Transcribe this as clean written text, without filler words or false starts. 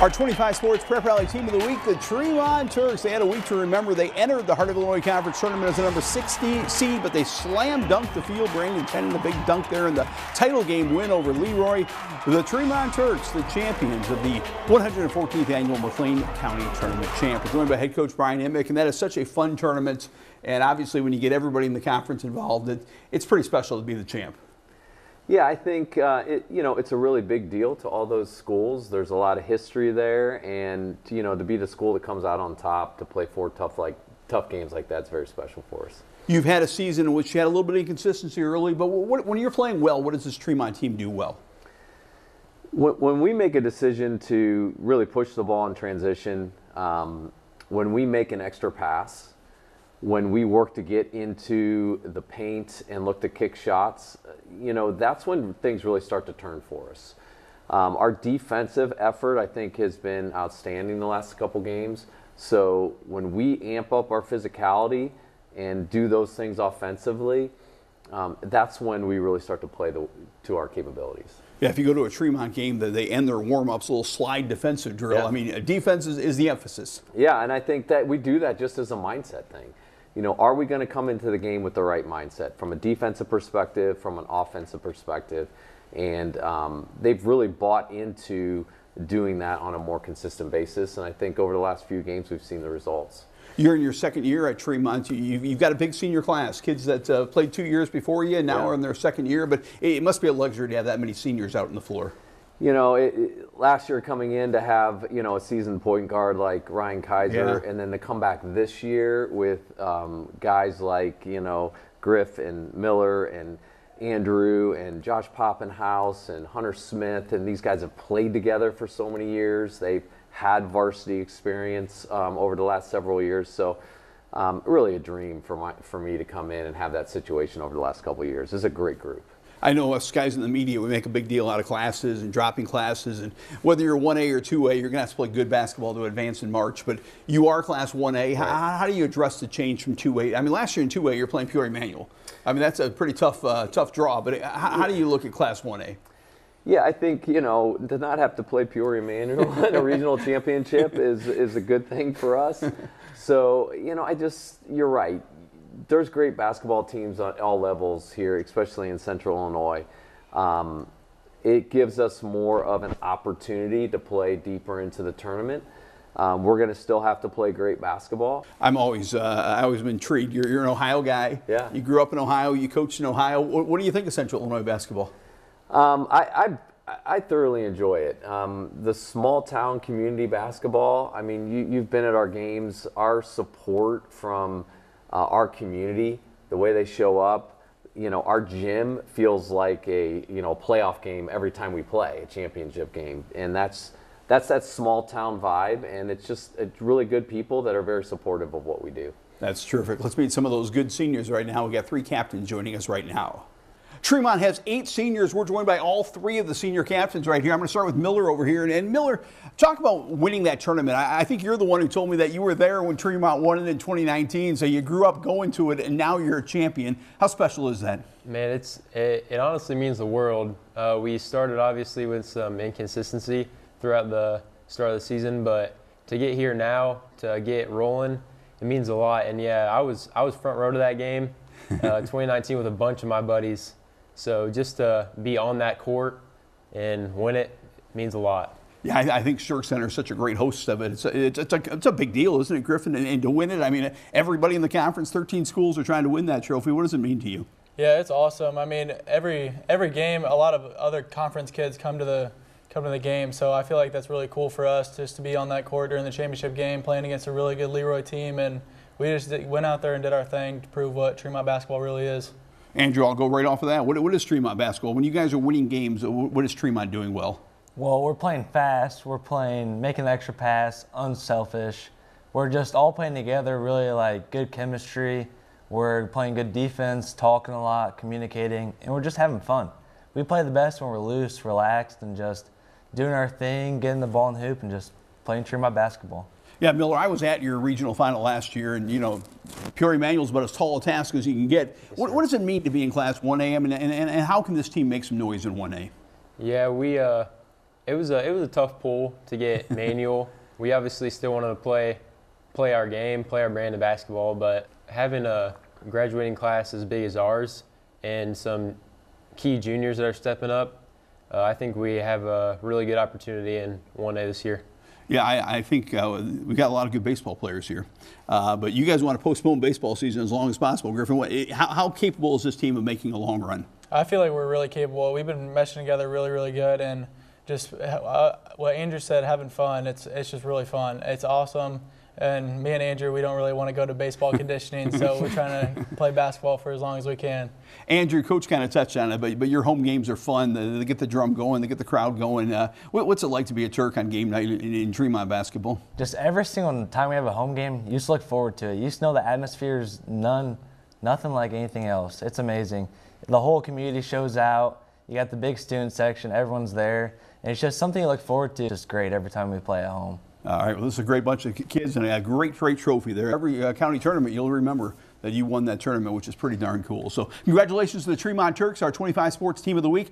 Our 25 Sports Prep Rally Team of the Week, the Tremont Turks. They had a week to remember. They entered the Heart of Illinois Conference Tournament as the number 60 seed, but they slam dunked the field. Brandon Tennant, a big dunk there in the title game win over Leroy. The Tremont Turks, the champions of the 114th annual McLean County Tournament Champ. We're joined by head coach Brian Emick, and that is such a fun tournament. And obviously, when you get everybody in the conference involved, it's pretty special to be the champ. Yeah, I think it's a really big deal to all those schools. There's a lot of history there, and to be the school that comes out on top to play four tough games like that's very special for us. You've had a season in which you had a little bit of inconsistency early, but when you're playing well, what does this Tremont team do well? When we make a decision to really push the ball in transition, when we make an extra pass, when we work to get into the paint and look to kick shots, that's when things really start to turn for us. Our defensive effort, I think, has been outstanding the last couple games. So when we amp up our physicality and do those things offensively, that's when we really start to play to our capabilities. Yeah, if you go to a Tremont game, they end their warm-ups, a little slide defensive drill. Yeah. I mean, defense is the emphasis. Yeah, and I think that we do that just as a mindset thing. Are we going to come into the game with the right mindset from a defensive perspective, from an offensive perspective? And they've really bought into doing that on a more consistent basis. And I think over the last few games, we've seen the results. You're in your second year at Tremont. You've got a big senior class, kids that played 2 years before you and now are in their second year. But it must be a luxury to have that many seniors out on the floor. Last year coming in to have, a seasoned point guard like Ryan Kaiser, and then to come back this year with guys like, Griff and Miller and Andrew and Josh Poppenhouse and Hunter Smith, and these guys have played together for so many years. They've had varsity experience over the last several years. So really a dream for me to come in and have that situation over the last couple of years. It's a great group. I know us guys in the media, we make a big deal out of classes and dropping classes, and whether you're 1A or 2A, you're going to have to play good basketball to advance in March, but you are Class 1A. Right. How do you address the change from 2A? I mean, last year in 2A, you're playing Peoria Manual. I mean, that's a pretty tough draw, but how do you look at Class 1A? Yeah, I think, to not have to play Peoria Manual in a regional championship is a good thing for us. So, you're right. There's great basketball teams on all levels here, especially in Central Illinois. It gives us more of an opportunity to play deeper into the tournament. We're going to still have to play great basketball. I always been intrigued. You're an Ohio guy. Yeah. You grew up in Ohio. You coached in Ohio. What do you think of Central Illinois basketball? I thoroughly enjoy it. The small town community basketball. I mean, you've been at our games. Our support from our community, the way they show up, our gym feels like a playoff game every time we play, a championship game, and that's that small town vibe, and it's really good people that are very supportive of what we do. That's terrific. Let's meet some of those good seniors right now. We got 3 captains joining us right now. Tremont has 8 seniors. We're joined by all 3 of the senior captains right here. I'm going to start with Miller over here. And Miller, talk about winning that tournament. I think you're the one who told me that you were there when Tremont won it in 2019. So you grew up going to it, and now you're a champion. How special is that? Man, it honestly means the world. We started obviously with some inconsistency throughout the start of the season, but to get here now, to get rolling, it means a lot. And yeah, I was front row to that game, 2019 with a bunch of my buddies. So just to be on that court and win it means a lot. Yeah, I think Shirk Center is such a great host of it. It's a big deal, isn't it, Griffin? And to win it, I mean, everybody in the conference, 13 schools are trying to win that trophy. What does it mean to you? Yeah, it's awesome. I mean, every game, a lot of other conference kids come to the game, so I feel like that's really cool for us just to be on that court during the championship game, playing against a really good Leroy team, and we just went out there and did our thing to prove what Tremont basketball really is. Andrew, I'll go right off of that. What is Tremont basketball? When you guys are winning games, what is Tremont doing well? Well, we're playing fast. We're making the extra pass, unselfish. We're just all playing together, really like good chemistry. We're playing good defense, talking a lot, communicating, and we're just having fun. We play the best when we're loose, relaxed, and just doing our thing, getting the ball in the hoop, and just playing Tremont basketball. Yeah, Miller, I was at your regional final last year, and, Peoria Manual's about as tall a task as you can get. Yes, what does it mean to be in Class 1A, and how can this team make some noise in 1A? Yeah, It was a tough pull to get Manual. We obviously still wanted to play our game, play our brand of basketball, but having a graduating class as big as ours and some key juniors that are stepping up, I think we have a really good opportunity in 1A this year. Yeah, I think we got a lot of good baseball players here. But you guys want to postpone baseball season as long as possible. Griffin, how capable is this team of making a long run? I feel like we're really capable. We've been meshing together really, really good, and just what Andrew said, having fun. It's just really fun. It's awesome. And me and Andrew, we don't really want to go to baseball conditioning, so we're trying to play basketball for as long as we can. Andrew, Coach kind of touched on it, but your home games are fun. They get the drum going, they get the crowd going. What's it like to be a Turk on game night in Tremont basketball? Just every single time we have a home game, you just look forward to it. You just know the atmosphere is nothing like anything else. It's amazing. The whole community shows out. You got the big student section. Everyone's there. And it's just something you look forward to. It's just great every time we play at home. All right, well, this is a great bunch of kids and a great trophy there. Every county tournament, you'll remember that you won that tournament, which is pretty darn cool. So congratulations to the Tremont Turks, our 25 Sports Team of the Week.